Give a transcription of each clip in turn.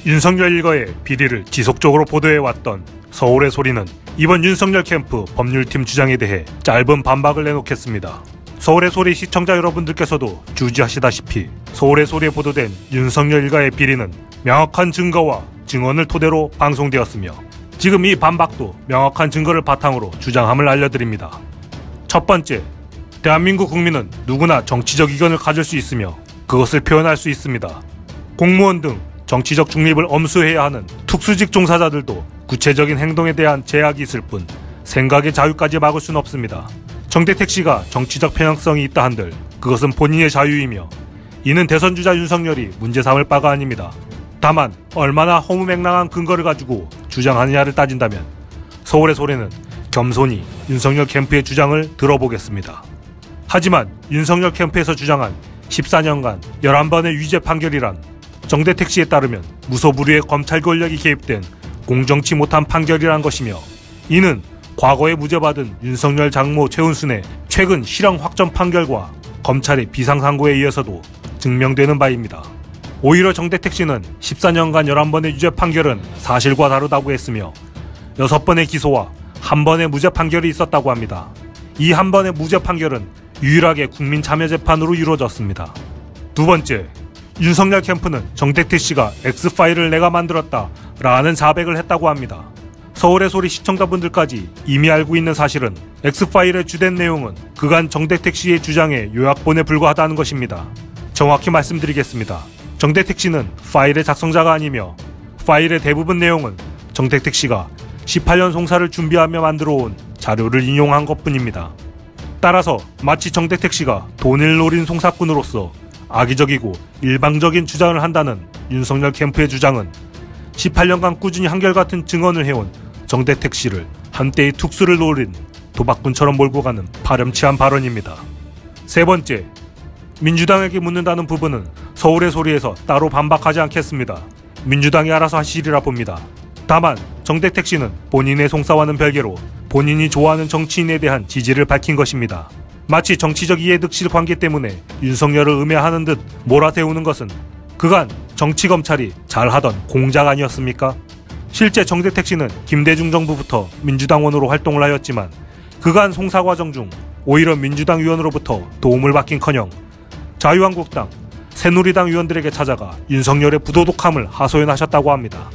윤석열 일가의 비리를 지속적으로 보도해왔던 서울의 소리는 이번 윤석열 캠프 법률팀 주장에 대해 짧은 반박을 내놓겠습니다. 서울의 소리 시청자 여러분들께서도 주지하시다시피 서울의 소리에 보도된 윤석열 일가의 비리는 명확한 증거와 증언을 토대로 방송되었으며 지금 이 반박도 명확한 증거를 바탕으로 주장함을 알려드립니다. 첫 번째, 대한민국 국민은 누구나 정치적 의견을 가질 수 있으며 그것을 표현할 수 있습니다. 공무원 등 정치적 중립을 엄수해야 하는 특수직 종사자들도 구체적인 행동에 대한 제약이 있을 뿐 생각의 자유까지 막을 수는 없습니다. 정대택 씨가 정치적 편향성이 있다 한들 그것은 본인의 자유이며 이는 대선주자 윤석열이 문제 삼을 바가 아닙니다. 다만 얼마나 허무맹랑한 근거를 가지고 주장하느냐를 따진다면 서울의 소리는 겸손히 윤석열 캠프의 주장을 들어보겠습니다. 하지만 윤석열 캠프에서 주장한 14년간 11번의 유죄 판결이란 정대택 씨에 따르면 무소불위의 검찰 권력이 개입된 공정치 못한 판결이란 것이며 이는 과거에 무죄받은 윤석열 장모 최은순의 최근 실형 확정 판결과 검찰의 비상상고에 의해서도 증명되는 바입니다. 오히려 정대택 씨는 14년간 11번의 유죄 판결은 사실과 다르다고 했으며 6번의 기소와 1번의 무죄 판결이 있었다고 합니다. 이 1번의 무죄 판결은 유일하게 국민참여재판으로 이루어졌습니다. 두 번째, 윤석열 캠프는 정대택 씨가 X파일을 내가 만들었다 라는 자백을 했다고 합니다. 서울의 소리 시청자분들까지 이미 알고 있는 사실은 X파일의 주된 내용은 그간 정대택 씨의 주장의 요약본에 불과하다는 것입니다. 정확히 말씀드리겠습니다. 정대택 씨는 파일의 작성자가 아니며 파일의 대부분 내용은 정대택 씨가 18년 송사를 준비하며 만들어온 자료를 인용한 것뿐입니다. 따라서 마치 정대택 씨가 돈을 노린 송사꾼으로서 악의적이고 일방적인 주장을 한다는 윤석열 캠프의 주장은 18년간 꾸준히 한결같은 증언을 해온 정대택 씨를 한때의 특수를 노린 도박꾼처럼 몰고 가는 파렴치한 발언입니다. 세 번째, 민주당에게 묻는다는 부분은 서울의 소리에서 따로 반박하지 않겠습니다. 민주당이 알아서 하시리라 봅니다. 다만 정대택 씨는 본인의 송사와는 별개로 본인이 좋아하는 정치인에 대한 지지를 밝힌 것입니다. 마치 정치적 이해득실 관계 때문에 윤석열을 음해하는 듯 몰아세우는 것은 그간 정치검찰이 잘하던 공작 아니었습니까? 실제 정대택 씨는 김대중 정부부터 민주당원으로 활동을 하였지만 그간 송사 과정 중 오히려 민주당 의원으로부터 도움을 받긴커녕 자유한국당, 새누리당 의원들에게 찾아가 윤석열의 부도덕함을 하소연하셨다고 합니다.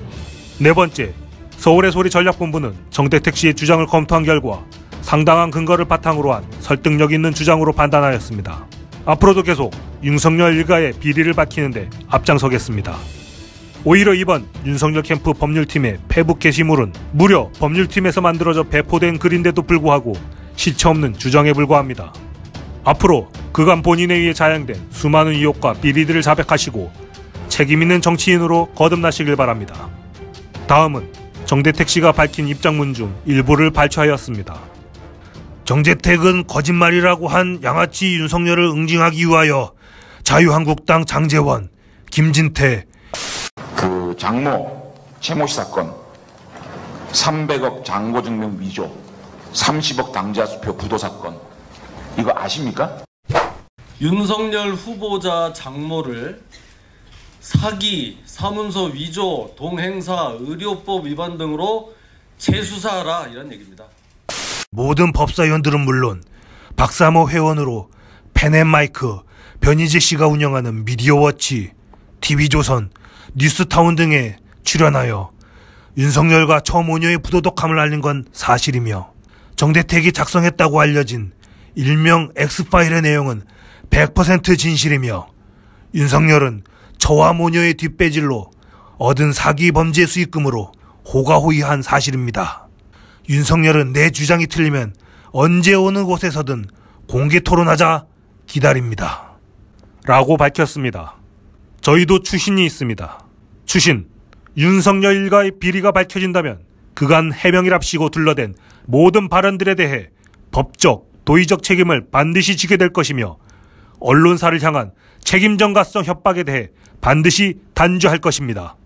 네 번째, 서울의 소리 전략본부는 정대택 씨의 주장을 검토한 결과 상당한 근거를 바탕으로 한 설득력 있는 주장으로 판단하였습니다. 앞으로도 계속 윤석열 일가의 비리를 밝히는데 앞장서겠습니다. 오히려 이번 윤석열 캠프 법률팀의 페북 게시물은 무려 법률팀에서 만들어져 배포된 글인데도 불구하고 실체 없는 주장에 불과합니다. 앞으로 그간 본인에 의해 자행된 수많은 의혹과 비리들을 자백하시고 책임있는 정치인으로 거듭나시길 바랍니다. 다음은 정대택 씨가 밝힌 입장문 중 일부를 발췌하였습니다. 정대택은 거짓말이라고 한 양아치 윤석열을 응징하기 위하여 자유한국당 장제원, 김진태 그 장모 최모 씨 사건 300억 장고증명 위조 30억 당자 수표 부도 사건 이거 아십니까? 윤석열 후보자 장모를 사기, 사문서 위조, 동행사, 의료법 위반 등으로 재수사하라 이런 얘기입니다. 모든 법사위원들은 물론 박사모 회원으로 펜앤마이크, 변희재 씨가 운영하는 미디어워치, TV조선, 뉴스타운 등에 출연하여 윤석열과 처모녀의 부도덕함을 알린 건 사실이며 정대택이 작성했다고 알려진 일명 X파일의 내용은 100% 진실이며 윤석열은 저와 모녀의 뒷배질로 얻은 사기 범죄 수익금으로 호가호위한 사실입니다. 윤석열은 내 주장이 틀리면 언제 어느 곳에서든 공개 토론하자 기다립니다. 라고 밝혔습니다. 저희도 추신이 있습니다. 추신, 윤석열 일가의 비리가 밝혀진다면 그간 해명이랍시고 둘러댄 모든 발언들에 대해 법적, 도의적 책임을 반드시 지게 될 것이며 언론사를 향한 책임전가성 협박에 대해 반드시 단죄할 것입니다.